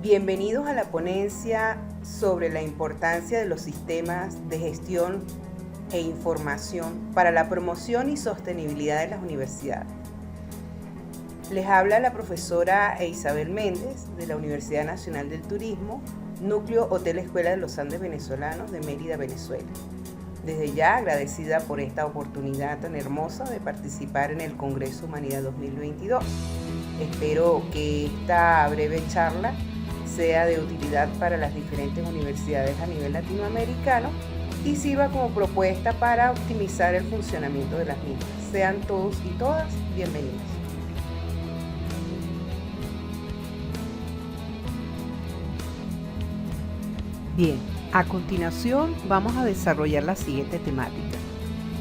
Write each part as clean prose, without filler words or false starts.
Bienvenidos a la ponencia sobre la importancia de los sistemas de gestión e información para la promoción y sostenibilidad de las universidades. Les habla la profesora Isabel Méndez de la Universidad Nacional del Turismo, Núcleo Hotel Escuela de los Andes Venezolanos de Mérida, Venezuela. Desde ya agradecida por esta oportunidad tan hermosa de participar en el Congreso Humanidad 2022. Espero que esta breve charla sea de utilidad para las diferentes universidades a nivel latinoamericano y sirva como propuesta para optimizar el funcionamiento de las mismas. Sean todos y todas bienvenidos. Bien, a continuación vamos a desarrollar la siguiente temática.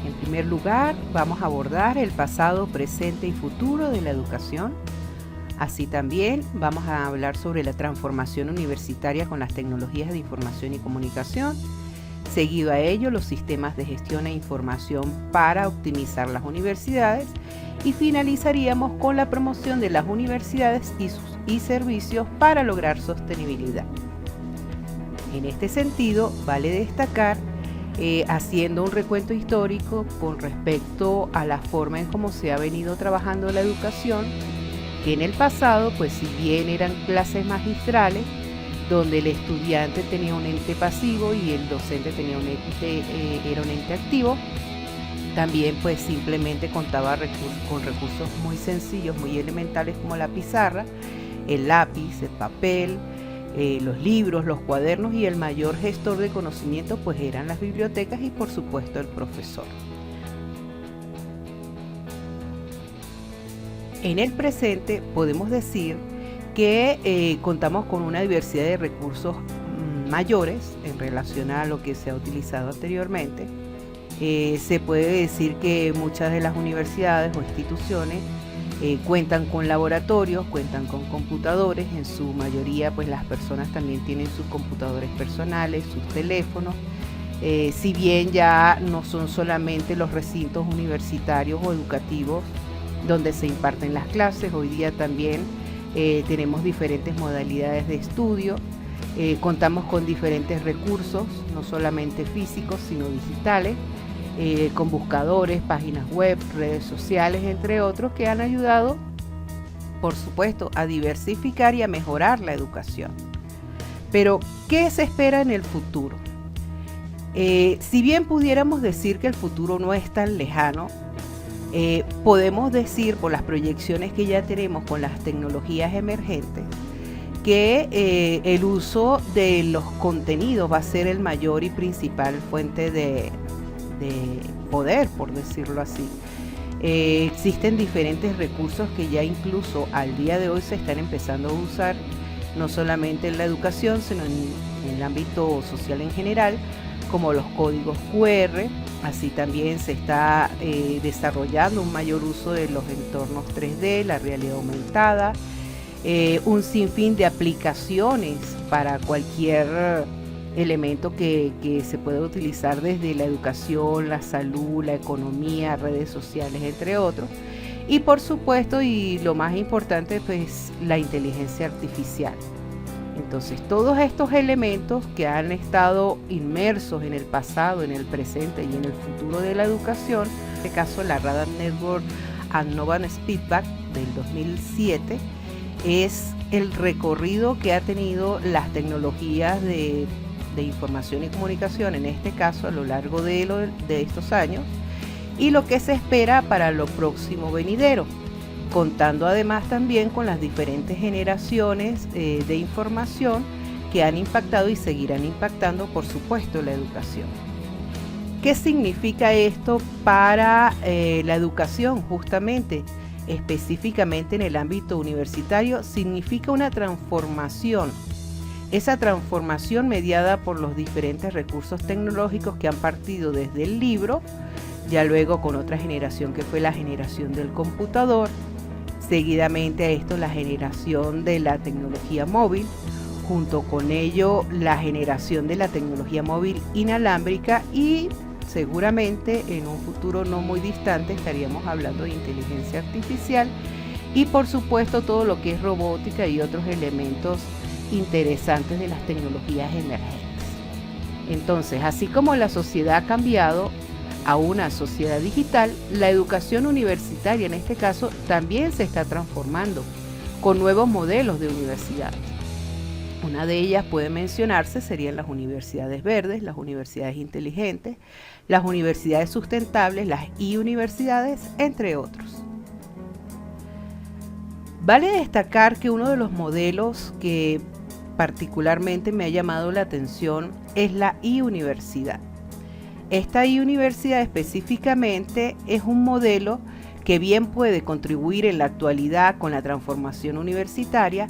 En primer lugar, vamos a abordar el pasado, presente y futuro de la educación. Así también vamos a hablar sobre la transformación universitaria con las tecnologías de información y comunicación. Seguido a ello, los sistemas de gestión e información para optimizar las universidades. Y finalizaríamos con la promoción de las universidades y servicios para lograr sostenibilidad. En este sentido, vale destacar, haciendo un recuento histórico con respecto a la forma en cómo se ha venido trabajando la educación, que en el pasado, pues si bien eran clases magistrales, donde el estudiante tenía un ente pasivo y el docente tenía era un ente activo, también pues simplemente contaba con recursos muy sencillos, muy elementales como la pizarra, el lápiz, el papel, los libros, los cuadernos, y el mayor gestor de conocimiento pues eran las bibliotecas y por supuesto el profesor. En el presente podemos decir que contamos con una diversidad de recursos mayores en relación a lo que se ha utilizado anteriormente. Se puede decir que muchas de las universidades o instituciones cuentan con laboratorios, cuentan con computadores. En su mayoría pues las personas también tienen sus computadores personales, sus teléfonos. Si bien ya no son solamente los recintos universitarios o educativos donde se imparten las clases, hoy día también tenemos diferentes modalidades de estudio, contamos con diferentes recursos, no solamente físicos sino digitales, con buscadores, páginas web, redes sociales, entre otros, que han ayudado, por supuesto, a diversificar y a mejorar la educación. Pero, ¿qué se espera en el futuro? Si bien pudiéramos decir que el futuro no es tan lejano, podemos decir por las proyecciones que ya tenemos con las tecnologías emergentes que el uso de los contenidos va a ser el mayor y principal fuente de poder, por decirlo así. Existen diferentes recursos que ya incluso al día de hoy se están empezando a usar, no solamente en la educación, sino en el ámbito social en general, como los códigos QR. Así también se está desarrollando un mayor uso de los entornos 3D, la realidad aumentada, un sinfín de aplicaciones para cualquier elemento que se puede utilizar desde la educación, la salud, la economía, redes sociales, entre otros. Y por supuesto, y lo más importante, pues la inteligencia artificial. Entonces, todos estos elementos que han estado inmersos en el pasado, en el presente y en el futuro de la educación, en este caso la Radar Network Advanced Feedback del 2007, es el recorrido que ha tenido las tecnologías de información y comunicación, en este caso a lo largo de estos años, y lo que se espera para lo próximo venidero, contando además también con las diferentes generaciones de información que han impactado y seguirán impactando, por supuesto, la educación. ¿Qué significa esto para la educación? Justamente, específicamente en el ámbito universitario, significa una transformación. Esa transformación mediada por los diferentes recursos tecnológicos que han partido desde el libro, ya luego con otra generación que fue la generación del computador, seguidamente a esto la generación de la tecnología móvil, junto con ello la generación de la tecnología móvil inalámbrica, y seguramente en un futuro no muy distante estaríamos hablando de inteligencia artificial y por supuesto todo lo que es robótica y otros elementos interesantes de las tecnologías emergentes. Entonces, así como la sociedad ha cambiado a una sociedad digital, la educación universitaria en este caso también se está transformando con nuevos modelos de universidades. Una de ellas puede mencionarse serían las universidades verdes, las universidades inteligentes, las universidades sustentables, las e-universidades, entre otros. Vale destacar que uno de los modelos que particularmente me ha llamado la atención es la e-universidad. Esta e-universidad específicamente es un modelo que bien puede contribuir en la actualidad con la transformación universitaria,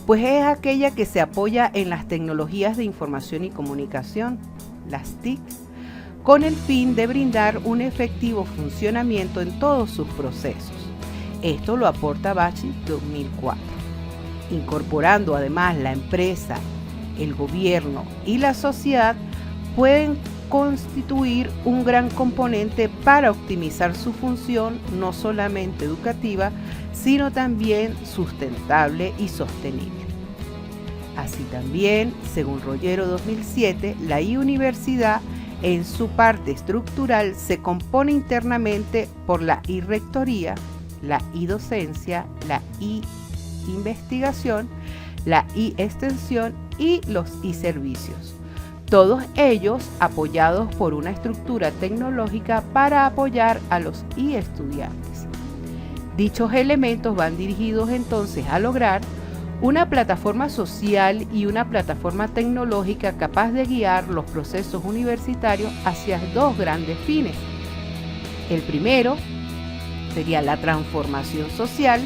pues es aquella que se apoya en las tecnologías de información y comunicación, las TIC, con el fin de brindar un efectivo funcionamiento en todos sus procesos. Esto lo aporta Bachi 2004, incorporando además la empresa, el gobierno y la sociedad pueden constituir un gran componente para optimizar su función no solamente educativa, sino también sustentable y sostenible. Así también, según Rollero 2007, la e-universidad en su parte estructural se compone internamente por la e-rectoría, la e-docencia, la e-investigación, la e-extensión y los e-servicios. Todos ellos apoyados por una estructura tecnológica para apoyar a los e-estudiantes. Dichos elementos van dirigidos entonces a lograr una plataforma social y una plataforma tecnológica capaz de guiar los procesos universitarios hacia dos grandes fines. El primero sería la transformación social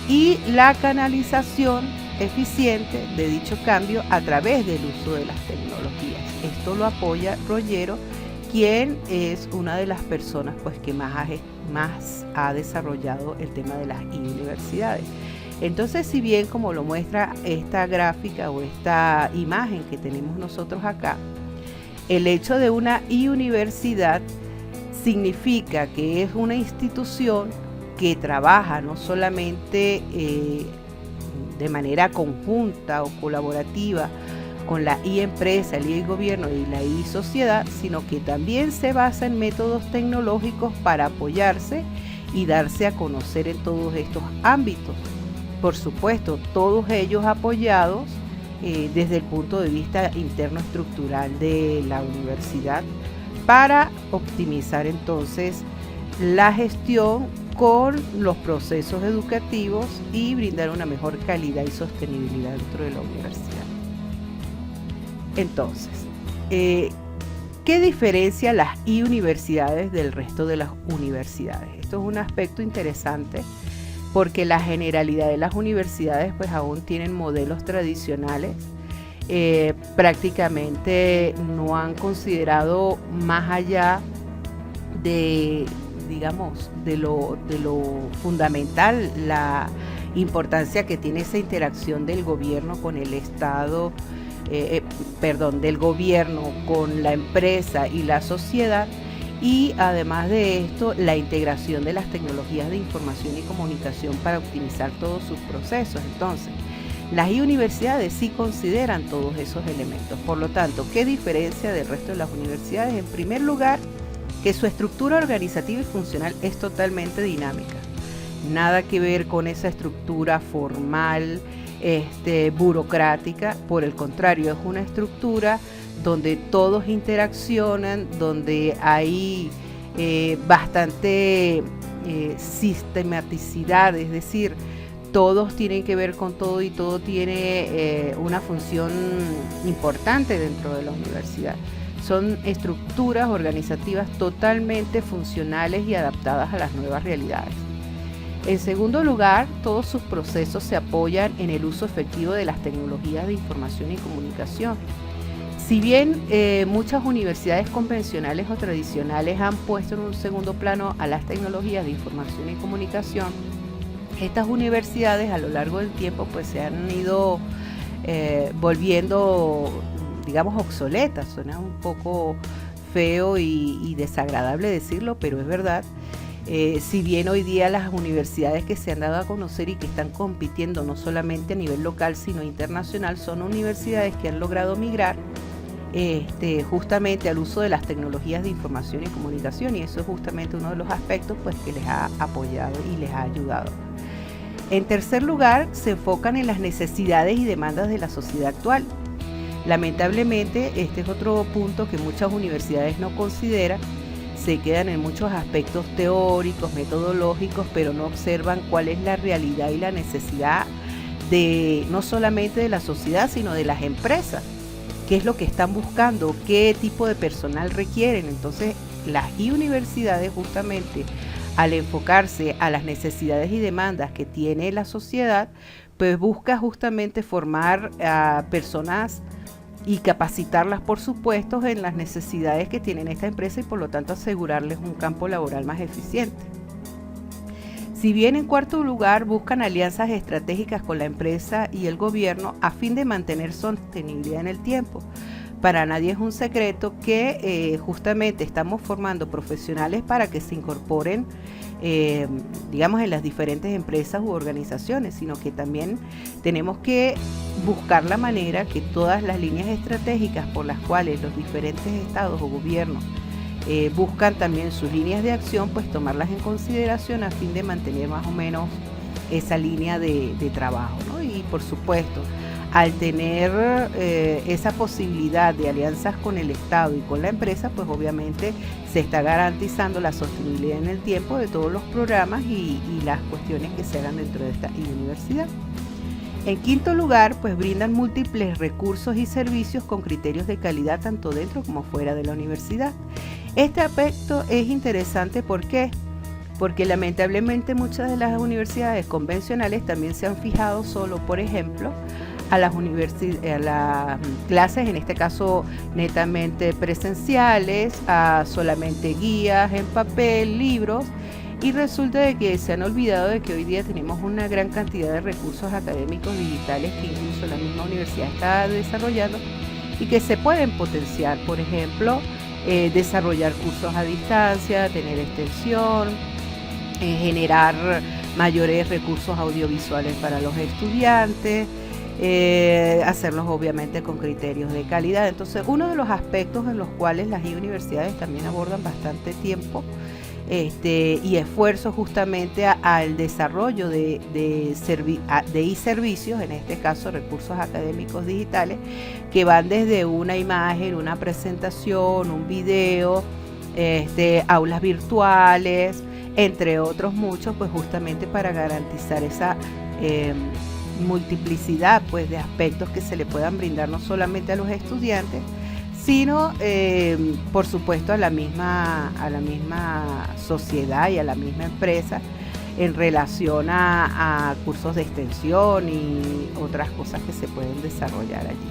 y la canalización eficiente de dicho cambio a través del uso de las tecnologías. Esto lo apoya Rollero, quien es una de las personas pues, que más ha desarrollado el tema de las e-universidades. Entonces, si bien como lo muestra esta gráfica o esta imagen que tenemos nosotros acá, el hecho de una e-universidad significa que es una institución que trabaja no solamente de manera conjunta o colaborativa con la e-empresa, el e-gobierno y la e-sociedad, sino que también se basa en métodos tecnológicos para apoyarse y darse a conocer en todos estos ámbitos. Por supuesto, todos ellos apoyados desde el punto de vista interno estructural de la universidad para optimizar entonces la gestión con los procesos educativos y brindar una mejor calidad y sostenibilidad dentro de la universidad. Entonces, ¿qué diferencia las e-universidades del resto de las universidades? Esto es un aspecto interesante porque la generalidad de las universidades pues aún tienen modelos tradicionales, prácticamente no han considerado más allá de, digamos, de lo fundamental, la importancia que tiene esa interacción del gobierno con el Estado, del gobierno con la empresa y la sociedad, y además de esto la integración de las tecnologías de información y comunicación para optimizar todos sus procesos. Entonces, las universidades sí consideran todos esos elementos. Por lo tanto, ¿qué diferencia del resto de las universidades? En primer lugar, que su estructura organizativa y funcional es totalmente dinámica. Nada que ver con esa estructura formal, burocrática. Por el contrario, es una estructura donde todos interaccionan, donde hay bastante sistematicidad, es decir, todos tienen que ver con todo y todo tiene una función importante dentro de la universidad. Son estructuras organizativas totalmente funcionales y adaptadas a las nuevas realidades. En segundo lugar, todos sus procesos se apoyan en el uso efectivo de las tecnologías de información y comunicación. Si bien muchas universidades convencionales o tradicionales han puesto en un segundo plano a las tecnologías de información y comunicación, estas universidades a lo largo del tiempo pues se han ido volviendo, digamos, obsoletas. Suena un poco feo y desagradable decirlo, pero es verdad. Si bien hoy día las universidades que se han dado a conocer y que están compitiendo no solamente a nivel local sino internacional, son universidades que han logrado migrar justamente al uso de las tecnologías de información y comunicación, y eso es justamente uno de los aspectos pues, que les ha apoyado y les ha ayudado. En tercer lugar, se enfocan en las necesidades y demandas de la sociedad actual. Lamentablemente, este es otro punto que muchas universidades no consideran. Se quedan en muchos aspectos teóricos, metodológicos, pero no observan cuál es la realidad y la necesidad de no solamente de la sociedad, sino de las empresas. Qué es lo que están buscando, qué tipo de personal requieren. Entonces, las universidades justamente al enfocarse a las necesidades y demandas que tiene la sociedad, pues busca justamente formar a personas y capacitarlas, por supuesto, en las necesidades que tienen esta empresa y por lo tanto asegurarles un campo laboral más eficiente. Si bien en cuarto lugar buscan alianzas estratégicas con la empresa y el gobierno a fin de mantener sostenibilidad en el tiempo. Para nadie es un secreto que justamente estamos formando profesionales para que se incorporen, digamos, en las diferentes empresas u organizaciones, sino que también tenemos que buscar la manera que todas las líneas estratégicas por las cuales los diferentes estados o gobiernos buscan también sus líneas de acción, pues tomarlas en consideración a fin de mantener más o menos esa línea de trabajo, ¿no? Y por supuesto, al tener esa posibilidad de alianzas con el Estado y con la empresa, pues obviamente se está garantizando la sostenibilidad en el tiempo de todos los programas y las cuestiones que se hagan dentro de esta universidad. En quinto lugar, pues brindan múltiples recursos y servicios con criterios de calidad tanto dentro como fuera de la universidad. Este aspecto es interesante, ¿por qué? Porque lamentablemente muchas de las universidades convencionales también se han fijado solo, por ejemplo, a las clases, en este caso netamente presenciales, a solamente guías en papel, libros, y resulta de que se han olvidado de que hoy día tenemos una gran cantidad de recursos académicos digitales que incluso la misma universidad está desarrollando y que se pueden potenciar. Por ejemplo, desarrollar cursos a distancia, tener extensión, generar mayores recursos audiovisuales para los estudiantes, hacerlos obviamente con criterios de calidad. Entonces, uno de los aspectos en los cuales las universidades también abordan bastante tiempo y esfuerzo justamente al desarrollo de e-servicios, en este caso recursos académicos digitales, que van desde una imagen, una presentación, un video, aulas virtuales, entre otros muchos, pues justamente para garantizar esa multiplicidad pues, de aspectos que se le puedan brindar no solamente a los estudiantes, sino por supuesto a la misma sociedad y a la misma empresa en relación a cursos de extensión y otras cosas que se pueden desarrollar allí.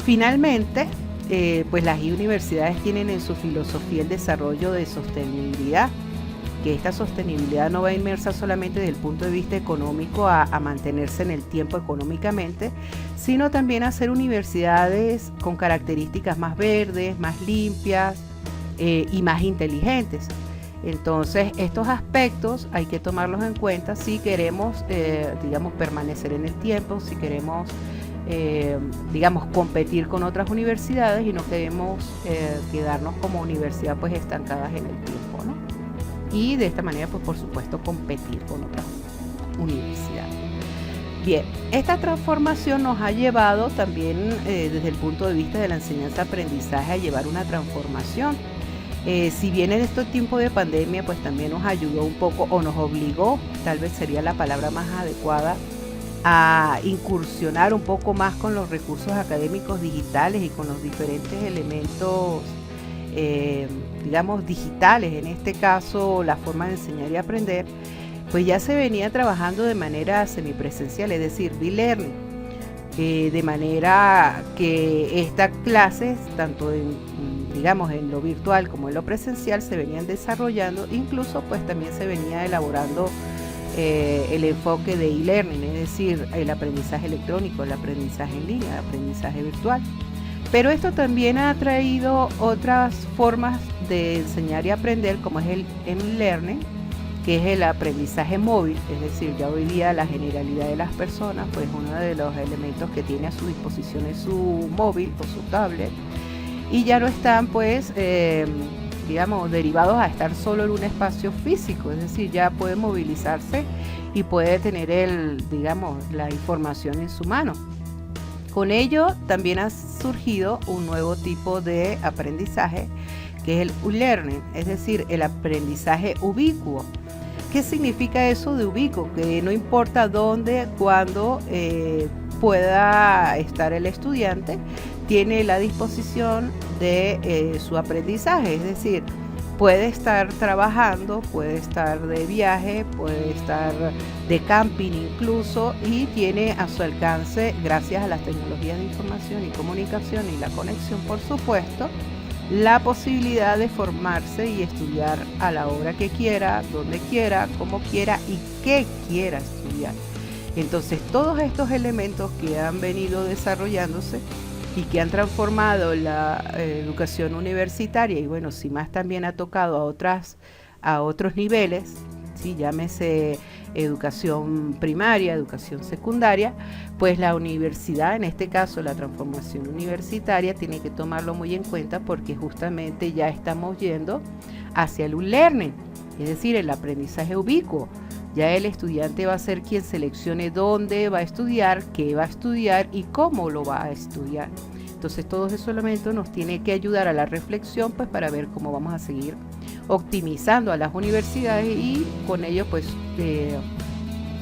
Finalmente, pues las universidades tienen en su filosofía el desarrollo de sostenibilidad, que esta sostenibilidad no va inmersa solamente desde el punto de vista económico a mantenerse en el tiempo económicamente, sino también a ser universidades con características más verdes, más limpias y más inteligentes. Entonces, estos aspectos hay que tomarlos en cuenta si queremos, digamos, permanecer en el tiempo, si queremos, digamos, competir con otras universidades y no queremos quedarnos como universidad pues estancadas en el tiempo, ¿no? Y de esta manera, pues por supuesto, competir con otras universidades. Bien, esta transformación nos ha llevado también desde el punto de vista de la enseñanza-aprendizaje a llevar una transformación. Si bien en estos tiempos de pandemia, pues también nos ayudó un poco o nos obligó, tal vez sería la palabra más adecuada, a incursionar un poco más con los recursos académicos digitales y con los diferentes elementos digamos digitales, en este caso la forma de enseñar y aprender, pues ya se venía trabajando de manera semipresencial, es decir, e-learning, de manera que estas clases, tanto digamos en lo virtual como en lo presencial, se venían desarrollando, incluso pues también se venía elaborando el enfoque de e-learning, es decir, el aprendizaje electrónico, el aprendizaje en línea, el aprendizaje virtual. Pero esto también ha traído otras formas de enseñar y aprender, como es el e-learning, que es el aprendizaje móvil. Es decir, ya hoy día la generalidad de las personas, pues uno de los elementos que tiene a su disposición es su móvil o su tablet, y ya no están pues digamos derivados a estar solo en un espacio físico. Es decir, ya puede movilizarse y puede tener digamos, la información en su mano. Con ello también ha surgido un nuevo tipo de aprendizaje, que es el e-learning, es decir, el aprendizaje ubicuo. ¿Qué significa eso de ubicuo? Que no importa dónde, cuándo pueda estar el estudiante, tiene la disposición de su aprendizaje. Es decir, puede estar trabajando, puede estar de viaje, puede estar de camping incluso, y tiene a su alcance, gracias a las tecnologías de información y comunicación y la conexión, por supuesto, la posibilidad de formarse y estudiar a la hora que quiera, donde quiera, como quiera y qué quiera estudiar. Entonces, todos estos elementos que han venido desarrollándose y que han transformado la educación universitaria, y bueno, si más también ha tocado a otros niveles, ¿sí? Llámese educación primaria, educación secundaria, pues la universidad, en este caso la transformación universitaria, tiene que tomarlo muy en cuenta, porque justamente ya estamos yendo hacia el e-learning, es decir, el aprendizaje ubicuo. Ya el estudiante va a ser quien seleccione dónde va a estudiar, qué va a estudiar y cómo lo va a estudiar. Entonces, todos esos elementos nos tienen que ayudar a la reflexión, pues para ver cómo vamos a seguir optimizando a las universidades y con ello pues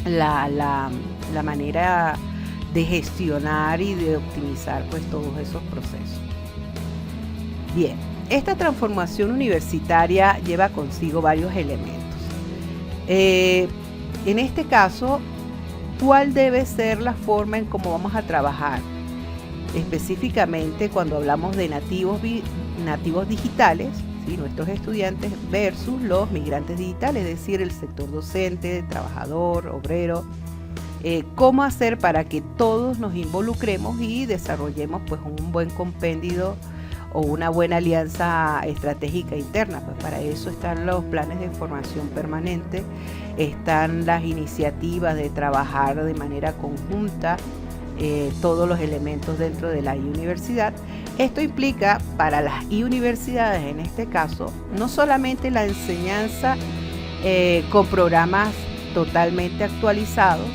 la manera de gestionar y de optimizar pues todos esos procesos. Bien, esta transformación universitaria lleva consigo varios elementos. En este caso, ¿cuál debe ser la forma en cómo vamos a trabajar? Específicamente cuando hablamos de nativos digitales, ¿sí? Nuestros estudiantes versus los migrantes digitales, es decir, el sector docente, trabajador, obrero. ¿Cómo hacer para que todos nos involucremos y desarrollemos pues un buen compendio o una buena alianza estratégica interna? Pues para eso están los planes de formación permanente, están las iniciativas de trabajar de manera conjunta todos los elementos dentro de la universidad. Esto implica para las universidades, en este caso, no solamente la enseñanza con programas totalmente actualizados,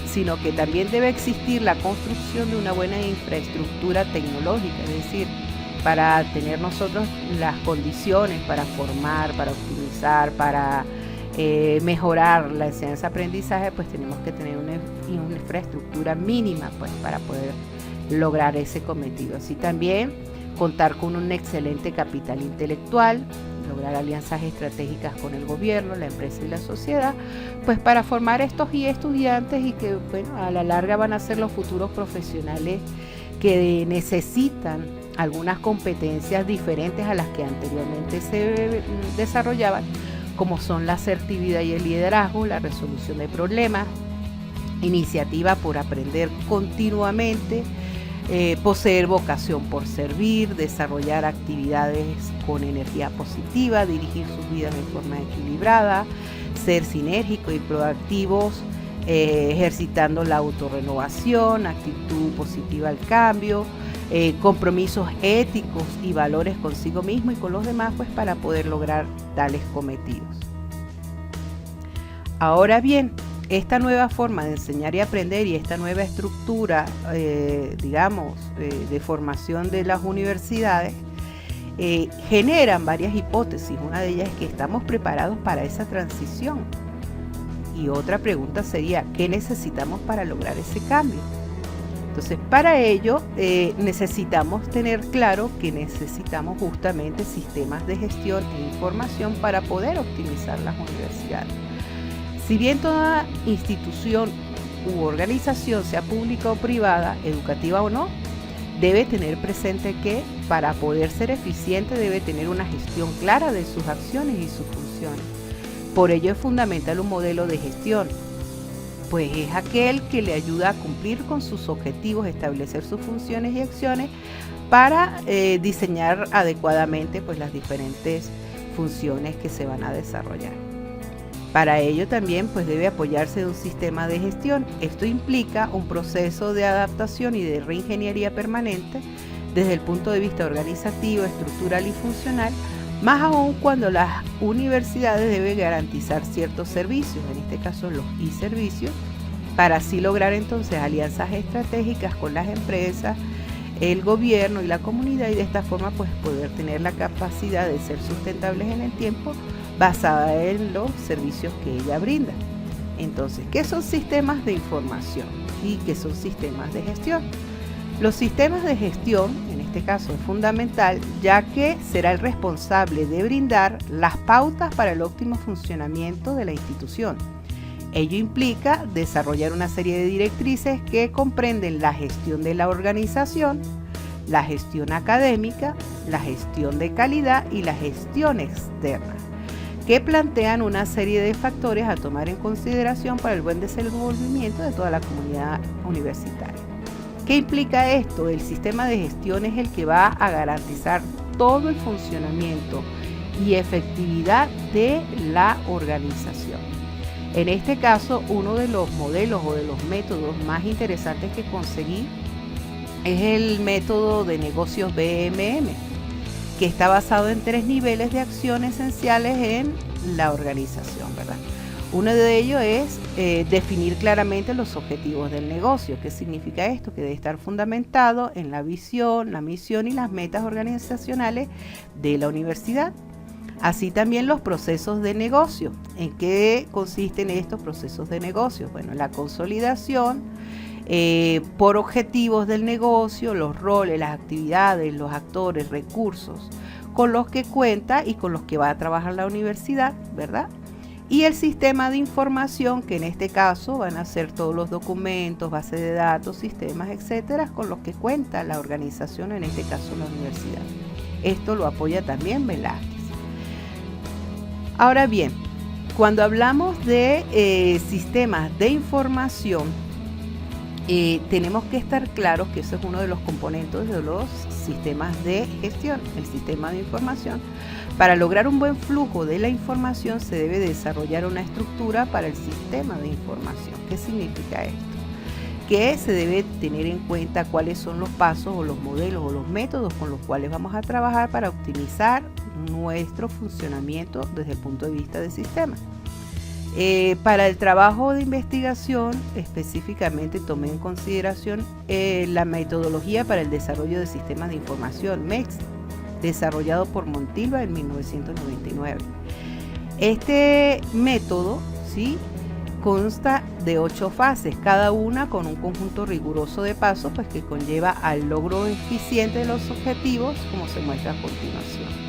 sino que también debe existir la construcción de una buena infraestructura tecnológica, es decir, para tener nosotros las condiciones para formar, para optimizar, para mejorar la enseñanza-aprendizaje, pues tenemos que tener una infraestructura mínima pues, para poder lograr ese cometido. Así también contar con un excelente capital intelectual, lograr alianzas estratégicas con el gobierno, la empresa y la sociedad, pues para formar estos estudiantes y que bueno, a la larga van a ser los futuros profesionales que necesitan algunas competencias diferentes a las que anteriormente se desarrollaban, como son la asertividad y el liderazgo, la resolución de problemas, iniciativa por aprender continuamente, poseer vocación por servir, desarrollar actividades con energía positiva, dirigir sus vidas de forma equilibrada, ser sinérgicos y proactivos, ejercitando la autorrenovación, actitud positiva al cambio, compromisos éticos y valores consigo mismo y con los demás, pues para poder lograr tales cometidos. Ahora bien, esta nueva forma de enseñar y aprender y esta nueva estructura, de formación de las universidades, generan varias hipótesis. Una de ellas es que estamos preparados para esa transición. Y otra pregunta sería, ¿qué necesitamos para lograr ese cambio? Entonces, para ello necesitamos tener claro que necesitamos justamente sistemas de gestión e información para poder optimizar las universidades. Si bien toda institución u organización, sea pública o privada, educativa o no, debe tener presente que para poder ser eficiente debe tener una gestión clara de sus acciones y sus funciones. Por ello es fundamental un modelo de gestión, pues es aquel que le ayuda a cumplir con sus objetivos, establecer sus funciones y acciones para diseñar adecuadamente pues las diferentes funciones que se van a desarrollar. Para ello también pues debe apoyarse de un sistema de gestión. Esto implica un proceso de adaptación y de reingeniería permanente desde el punto de vista organizativo, estructural y funcional, más aún cuando las universidades deben garantizar ciertos servicios, en este caso los e-servicios, para así lograr entonces alianzas estratégicas con las empresas, el gobierno y la comunidad, y de esta forma pues poder tener la capacidad de ser sustentables en el tiempo basada en los servicios que ella brinda. Entonces, ¿qué son sistemas de información y qué son sistemas de gestión? Los sistemas de gestión, en este caso, es fundamental, ya que será el responsable de brindar las pautas para el óptimo funcionamiento de la institución. Ello implica desarrollar una serie de directrices que comprenden la gestión de la organización, la gestión académica, la gestión de calidad y la gestión externa, que plantean una serie de factores a tomar en consideración para el buen desenvolvimiento de toda la comunidad universitaria. ¿Qué implica esto? El sistema de gestión es el que va a garantizar todo el funcionamiento y efectividad de la organización. En este caso, uno de los modelos o de los métodos más interesantes que conseguí es el método de negocios BMM, que está basado en 3 niveles de acción esenciales en la organización, ¿verdad? Uno de ellos es definir claramente los objetivos del negocio. ¿Qué significa esto? Que debe estar fundamentado en la visión, la misión y las metas organizacionales de la universidad. Así también los procesos de negocio. ¿En qué consisten estos procesos de negocio? Bueno, la consolidación por objetivos del negocio, los roles, las actividades, los actores, recursos con los que cuenta y con los que va a trabajar la universidad, ¿verdad? Y el sistema de información, que en este caso van a ser todos los documentos, bases de datos, sistemas, etcétera, con los que cuenta la organización, en este caso la universidad. Esto lo apoya también Velázquez. Ahora bien, cuando hablamos de sistemas de información, tenemos que estar claros que eso es uno de los componentes de los sistemas de gestión, el sistema de información. Para lograr un buen flujo de la información se debe desarrollar una estructura para el sistema de información. ¿Qué significa esto? Que se debe tener en cuenta cuáles son los pasos o los modelos o los métodos con los cuales vamos a trabajar para optimizar nuestro funcionamiento desde el punto de vista del sistema. Para el trabajo de investigación, específicamente tomé en consideración la metodología para el desarrollo de sistemas de información, MEX, desarrollado por Montilva en 1999. Este método, ¿sí?, consta de 8 fases, cada una con un conjunto riguroso de pasos pues, que conlleva al logro eficiente de los objetivos, como se muestra a continuación.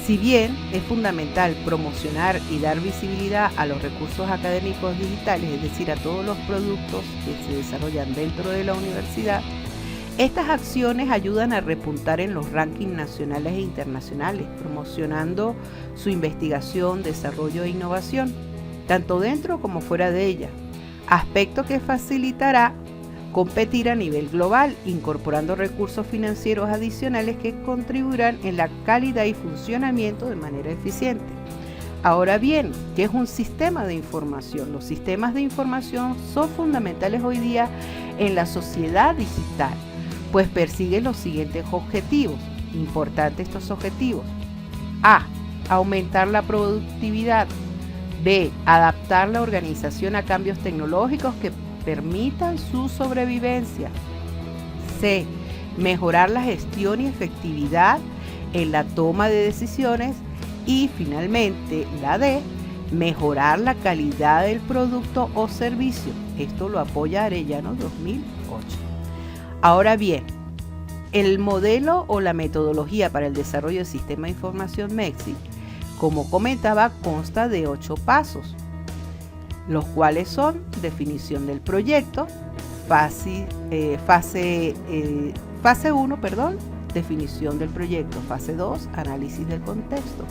Si bien es fundamental promocionar y dar visibilidad a los recursos académicos digitales, es decir, a todos los productos que se desarrollan dentro de la universidad, estas acciones ayudan a repuntar en los rankings nacionales e internacionales, promocionando su investigación, desarrollo e innovación, tanto dentro como fuera de ella, aspecto que facilitará competir a nivel global, incorporando recursos financieros adicionales que contribuirán en la calidad y funcionamiento de manera eficiente. Ahora bien, ¿qué es un sistema de información? Los sistemas de información son fundamentales hoy día en la sociedad digital, pues persiguen los siguientes objetivos. Importantes estos objetivos: A. Aumentar la productividad. B. Adaptar la organización a cambios tecnológicos que permitan su sobrevivencia. C. Mejorar la gestión y efectividad en la toma de decisiones. Y finalmente, la D. Mejorar la calidad del producto o servicio. Esto lo apoya Arellano 2008. Ahora bien, el modelo o la metodología para el desarrollo del sistema de información MEXI, como comentaba, consta de 8 pasos, los cuales son definición del proyecto, fase 1, definición del proyecto, fase 2, análisis del contexto,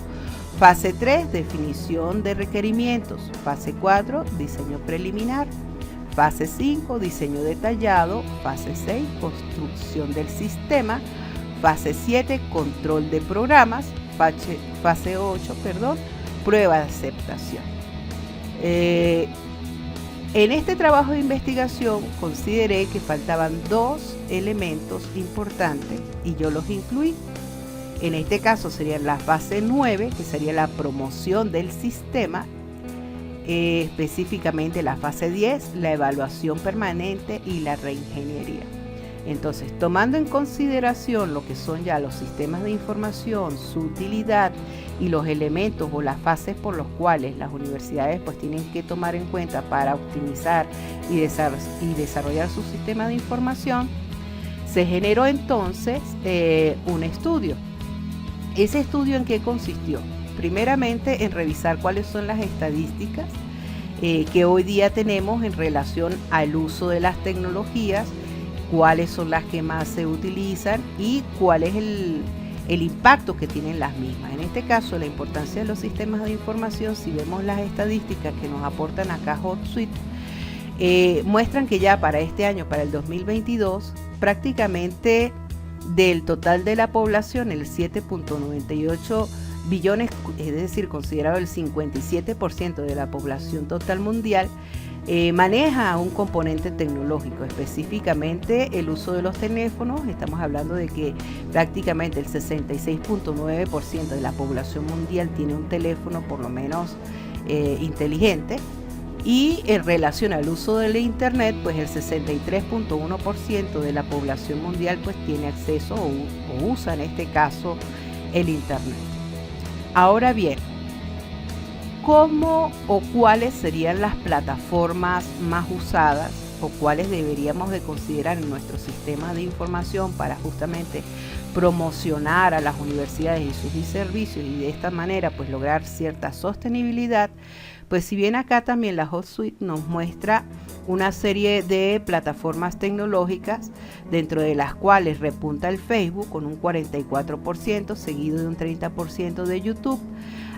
fase 3, definición de requerimientos, fase 4, diseño preliminar, Fase 5, diseño detallado. Fase 6, construcción del sistema. Fase 7, control de programas. Fase 8, prueba de aceptación. En este trabajo de investigación consideré que faltaban dos elementos importantes y yo los incluí. En este caso sería la fase 9, que sería la promoción del sistema, específicamente la fase 10, la evaluación permanente y la reingeniería. Entonces, tomando en consideración lo que son ya los sistemas de información, su utilidad y los elementos o las fases por los cuales las universidades pues tienen que tomar en cuenta para optimizar y desarrollar su sistema de información, se generó entonces un estudio. ¿Ese estudio en qué consistió? Primeramente en revisar cuáles son las estadísticas que hoy día tenemos en relación al uso de las tecnologías, cuáles son las que más se utilizan y cuál es el impacto que tienen las mismas. En este caso, la importancia de los sistemas de información, si vemos las estadísticas que nos aportan acá HotSuite, muestran que ya para este año, para el 2022, prácticamente del total de la población, el 7.98 billones, es decir, considerado el 57% de la población total mundial, maneja un componente tecnológico, específicamente el uso de los teléfonos. Estamos hablando de que prácticamente el 66.9% de la población mundial tiene un teléfono por lo menos inteligente, y en relación al uso del internet, pues el 63.1% de la población mundial pues tiene acceso o usa en este caso el internet. Ahora bien, ¿cómo o cuáles serían las plataformas más usadas o cuáles deberíamos de considerar en nuestro sistema de información para justamente promocionar a las universidades y sus servicios y de esta manera pues lograr cierta sostenibilidad? Pues si bien acá también la HotSuite nos muestra una serie de plataformas tecnológicas, dentro de las cuales repunta el Facebook con un 44%, seguido de un 30% de YouTube,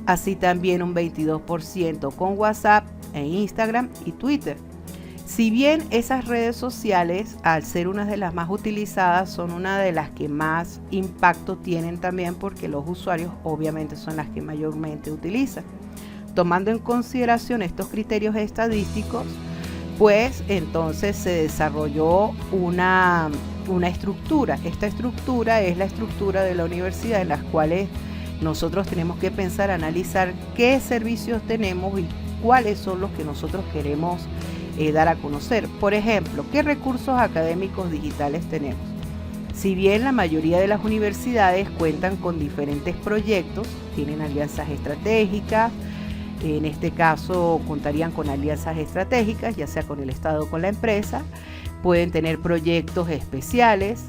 así también un 22% con WhatsApp e Instagram y Twitter. Si bien esas redes sociales, al ser una de las más utilizadas, son una de las que más impacto tienen también porque los usuarios obviamente son las que mayormente utilizan. Tomando en consideración estos criterios estadísticos, pues entonces se desarrolló una estructura. Esta estructura es la estructura de la universidad en las cuales nosotros tenemos que pensar, analizar qué servicios tenemos y cuáles son los que nosotros queremos dar a conocer. Por ejemplo, ¿qué recursos académicos digitales tenemos? Si bien la mayoría de las universidades cuentan con diferentes proyectos, tienen alianzas estratégicas, en este caso contarían con alianzas estratégicas, ya sea con el Estado o con la empresa, pueden tener proyectos especiales,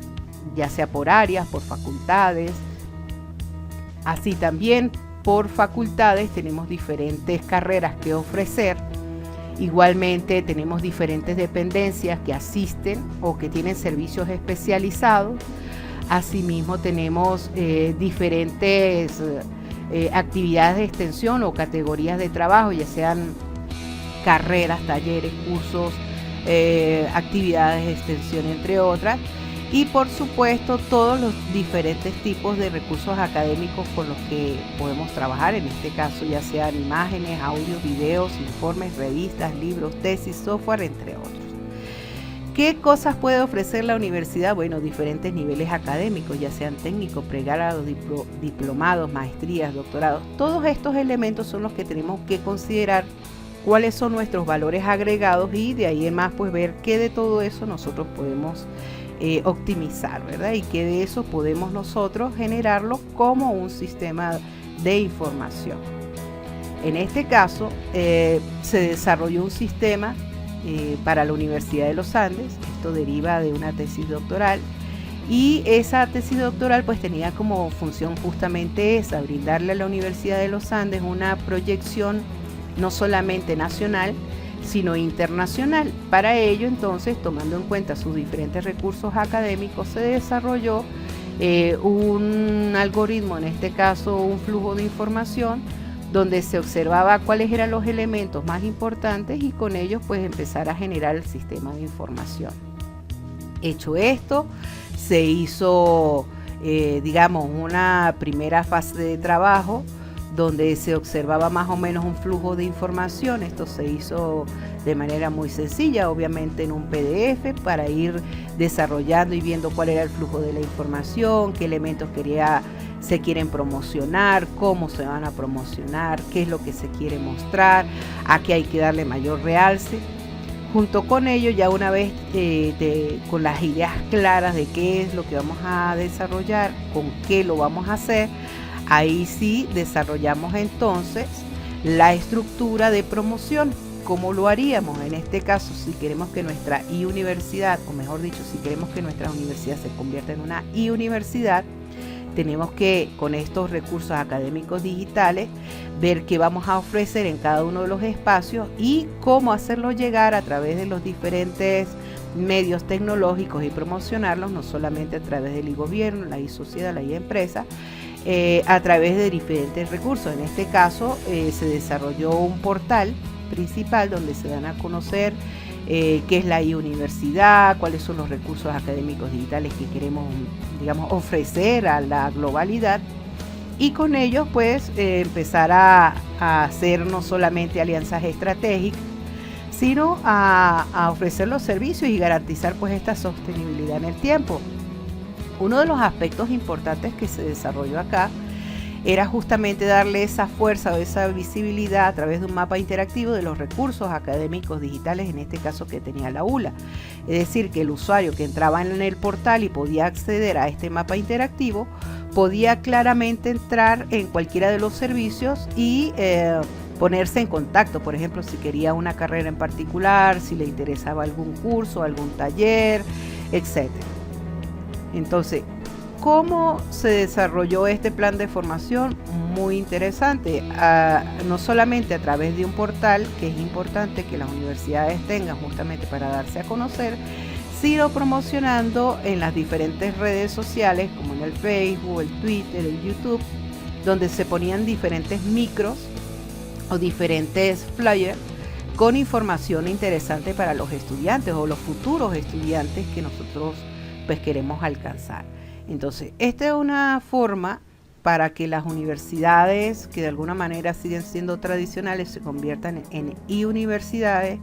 ya sea por áreas, por facultades. Así también por facultades tenemos diferentes carreras que ofrecer. Igualmente tenemos diferentes dependencias que asisten o que tienen servicios especializados. Asimismo tenemos diferentes actividades de extensión o categorías de trabajo, ya sean carreras, talleres, cursos, actividades de extensión, entre otras. Y por supuesto todos los diferentes tipos de recursos académicos con los que podemos trabajar, en este caso ya sean imágenes, audios, videos, informes, revistas, libros, tesis, software, entre otros. ¿Qué cosas puede ofrecer la universidad? Bueno, diferentes niveles académicos, ya sean técnicos, pregrados, diplomados, maestrías, doctorados. Todos estos elementos son los que tenemos que considerar cuáles son nuestros valores agregados y de ahí en más pues ver qué de todo eso nosotros podemos optimizar, ¿verdad? Y que de eso podemos nosotros generarlo como un sistema de información. En este caso se desarrolló un sistema para la Universidad de los Andes. Esto deriva de una tesis doctoral y esa tesis doctoral pues tenía como función justamente esa, brindarle a la Universidad de los Andes una proyección no solamente nacional sino internacional. Para ello entonces, tomando en cuenta sus diferentes recursos académicos, se desarrolló un algoritmo, en este caso un flujo de información, donde se observaba cuáles eran los elementos más importantes y con ellos pues empezar a generar el sistema de información. Hecho esto, se hizo digamos una primera fase de trabajo donde se observaba más o menos un flujo de información. Esto se hizo de manera muy sencilla, obviamente en un PDF, para ir desarrollando y viendo cuál era el flujo de la información, qué elementos se quieren promocionar, cómo se van a promocionar, qué es lo que se quiere mostrar, a qué hay que darle mayor realce. Junto con ello, ya una vez con las ideas claras de qué es lo que vamos a desarrollar, con qué lo vamos a hacer, ahí sí desarrollamos entonces la estructura de promoción. ¿Cómo lo haríamos? En este caso, si queremos que nuestra e-universidad, o mejor dicho, si queremos que nuestra universidad se convierta en una e-universidad, tenemos que, con estos recursos académicos digitales, ver qué vamos a ofrecer en cada uno de los espacios y cómo hacerlo llegar a través de los diferentes medios tecnológicos y promocionarlos, no solamente a través del e-gobierno, la e-sociedad, la e-empresa, a través de diferentes recursos. En este caso, se desarrolló un portal principal donde se dan a conocer qué es la e-universidad, cuáles son los recursos académicos digitales que queremos, digamos, ofrecer a la globalidad, y con ellos pues empezar a hacer no solamente alianzas estratégicas, sino a ofrecer los servicios y garantizar pues esta sostenibilidad en el tiempo. Uno de los aspectos importantes que se desarrolló acá era justamente darle esa fuerza o esa visibilidad a través de un mapa interactivo de los recursos académicos digitales, en este caso que tenía la ULA. Es decir, que el usuario que entraba en el portal y podía acceder a este mapa interactivo, podía claramente entrar en cualquiera de los servicios y ponerse en contacto, por ejemplo, si quería una carrera en particular, si le interesaba algún curso, algún taller, etc. Entonces, ¿cómo se desarrolló este plan de formación? Muy interesante, no solamente a través de un portal, que es importante que las universidades tengan justamente para darse a conocer, sino promocionando en las diferentes redes sociales, como en el Facebook, el Twitter, el YouTube, donde se ponían diferentes micros o diferentes flyers con información interesante para los estudiantes o los futuros estudiantes que nosotros pues queremos alcanzar. Entonces, esta es una forma para que las universidades, que de alguna manera siguen siendo tradicionales, se conviertan en e-universidades,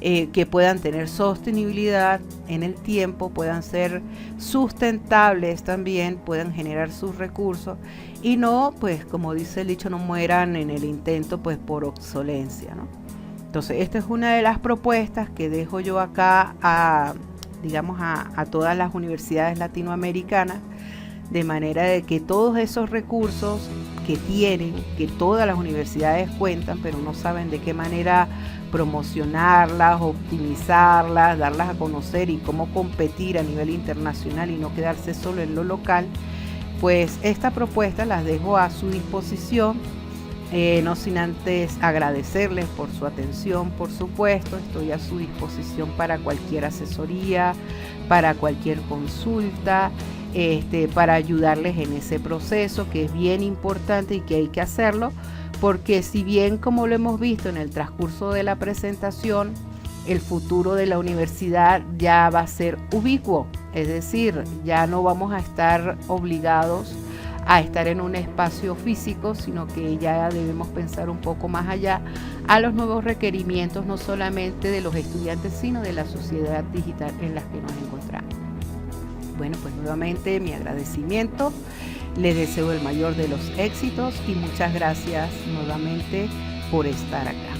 que puedan tener sostenibilidad en el tiempo, puedan ser sustentables también, puedan generar sus recursos y no, pues como dice el dicho, no mueran en el intento pues por obsolencia, ¿no? Entonces, esta es una de las propuestas que dejo yo acá a todas las universidades latinoamericanas, de manera de que todos esos recursos que todas las universidades cuentan, pero no saben de qué manera promocionarlas, optimizarlas, darlas a conocer y cómo competir a nivel internacional y no quedarse solo en lo local, pues esta propuesta las dejo a su disposición. No sin antes agradecerles por su atención, por supuesto. Estoy a su disposición para cualquier asesoría, para cualquier consulta, para ayudarles en ese proceso que es bien importante y que hay que hacerlo, porque si bien, como lo hemos visto en el transcurso de la presentación, el futuro de la universidad ya va a ser ubicuo, es decir, ya no vamos a estar obligados a estar en un espacio físico, sino que ya debemos pensar un poco más allá a los nuevos requerimientos, no solamente de los estudiantes, sino de la sociedad digital en la que nos encontramos. Bueno, pues nuevamente mi agradecimiento, les deseo el mayor de los éxitos y muchas gracias nuevamente por estar acá.